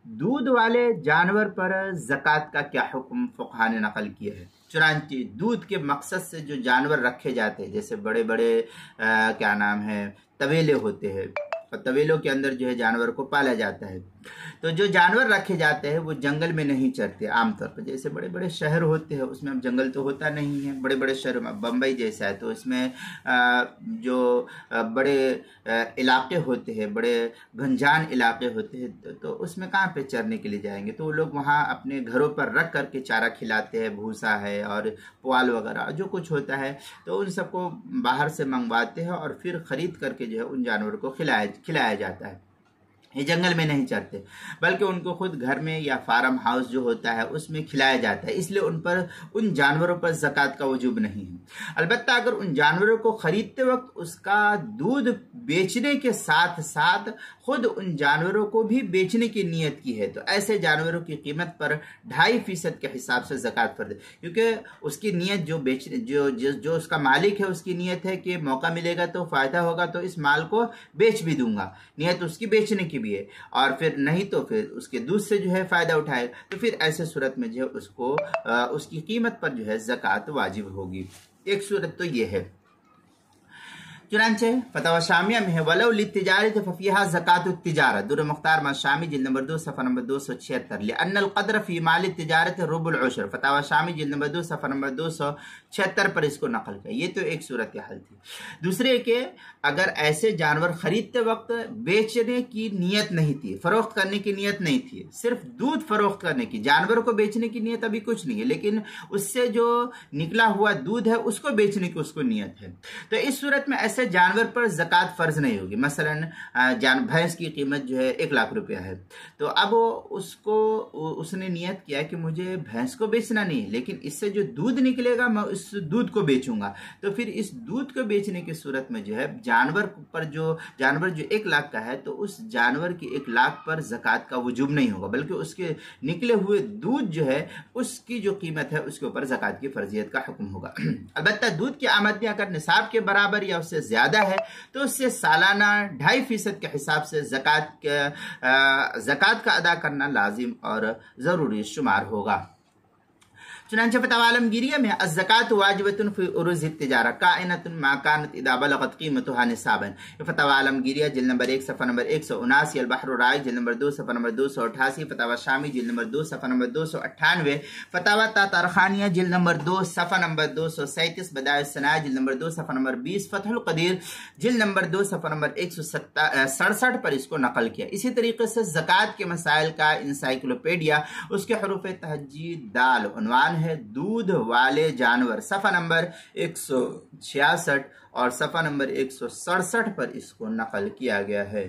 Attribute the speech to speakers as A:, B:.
A: دودھ والے جانور پر زکوٰۃ کا کیا حکم فقہا نے نقل کیا ہے؟ چنانچہ دودھ کے مقصد سے جو جانور رکھے جاتے ہیں، جیسے بڑے بڑے طویلے ہوتے ہیں، اور طویلوں کے اندر جو ہے جانور کو پالا جاتا ہے، تو جو جانور رکھے جاتے ہیں وہ جنگل میں نہیں چرتے عام طور پر۔ جیسے بڑے بڑے شہر ہوتے ہیں اس میں اب جنگل تو ہوتا نہیں ہے، بڑے بڑے شہروں میں بمبئی جیسا ہے تو اس میں جو بڑے علاقے ہوتے ہیں، بڑے گھنجان علاقے ہوتے ہیں، تو اس میں کہاں پہ چرنے کے لیے جائیں گے؟ تو وہ لوگ وہاں اپنے گھروں پر رکھ کر کے چارہ کھلاتے ہیں، بھوسا ہے اور پوال وغیرہ جو کچھ ہوتا ہے، تو ان سب کو باہر سے منگواتے ہیں اور پھر خرید کر کے جو ہے ان جانوروں کو کھلایا جاتا ہے۔ یہ جنگل میں نہیں چرتے، بلکہ ان کو خود گھر میں یا فارم ہاؤس جو ہوتا ہے اس میں کھلایا جاتا ہے، اس لیے ان جانوروں پر زکوٰۃ کا وجوب نہیں ہے۔ البتہ اگر ان جانوروں کو خریدتے وقت اس کا دودھ بیچنے کے ساتھ ساتھ خود ان جانوروں کو بھی بیچنے کی نیت کی ہے، تو ایسے جانوروں کی قیمت پر 2.5% کے حساب سے زکوٰۃ فرض ہے، کیونکہ اس کی نیت جو اس کا مالک ہے اس کی نیت ہے کہ موقع ملے گا تو فائدہ ہوگا تو اس مال کو بیچ بھی دوں گا، نیت اس کی بیچنے کی بھی ہے، اور پھر نہیں تو پھر اس کے دودھ سے جو ہے فائدہ اٹھائے، تو پھر ایسے صورت میں جو ہے اس کی قیمت پر جو ہے زکوٰۃ واجب ہوگی۔ ایک صورت تو یہ ہے۔ چنانچہ فتاوی شامیہ میں ہے وَلَوْ لِلتِّجَارَةِ فَفِيهَا زَكَاةُ التِّجَارَةِ در مختار ما شامی جلد نمبر 2 صفحہ نمبر 276 لأن القدر فی مال التجارت ربع العشر، فتاوی شامی جلد نمبر 2 صفحہ نمبر 276 پر اس کو نقل کیا۔ یہ تو ایک صورت حل تھی۔ دوسرے کہ اگر ایسے جانور خریدتے وقت بیچنے کی نیت نہیں تھی، فروخت کرنے کی نیت نہیں تھی، صرف دودھ فروخت کرنے کی، جانوروں کو بیچنے کی نیت ابھی کچھ نہیں ہے، لیکن اس سے جو نکلا ہوا دودھ ہے اس کو بیچنے کی اس کو نیت ہے، تو اس صورت میں ایسے جانور پر زکوٰۃ فرض نہیں ہوگی۔ مثلا بھینس کی قیمت جو ہے 1 لاکھ روپیہ ہے، تو اب اس نے نیت کیا کہ مجھے بھینس کو بیچنا نہیں ہے، لیکن اس سے جو دودھ نکلے گا میں اس دودھ کو بیچوں گا، تو پھر اس دودھ کو بیچنے کی صورت میں جو ہے جانور جو 1 لاکھ کا ہے تو اس جانور کی 1 لاکھ پر زکوٰۃ کا وجوب نہیں ہوگا، بلکہ اس کے نکلے ہوئے دودھ جو ہے اس کی جو قیمت ہے اس کے اوپر زکوٰۃ کی فرضیت کا حکم ہوگا۔ البتہ دودھ کی آمدنی اگر نصاب کے برابر یا اس سے زیادہ ہے تو اس سے سالانہ 2.5% کے حساب سے زکوٰۃ کا ادا کرنا لازم اور ضروری شمار ہوگا۔ چنانچہ فتاوی عالمگیریہ میں الزکاۃ واجبۃ فی عروض التجارہ کائنۃ ما کانت اذا بلغت قیمتها نصابا، یہ فتاوی عالمگیریہ جلد نمبر 1 صفحہ نمبر 179، البحر الرائق جلد نمبر 2 صفحہ نمبر 288، فتاوی شامی جلد نمبر 2 صفحہ نمبر 298، فتاوی تاتارخانیہ جلد نمبر 2 صفحہ نمبر 237، بدائع الصنائع جلد نمبر 2 صفحہ نمبر 20، فتح القدیر جلد نمبر 2 صفحہ نمبر 167 پر اس کو نقل کیا۔ اسی طریقے سے زکوٰۃ کے مسائل کا انسائکلوپیڈیا، اس کے حروف تہجی دال عنوان ہے دودھ والے جانور، صفحہ نمبر 166 اور صفحہ نمبر 167 پر اس کو نقل کیا گیا ہے۔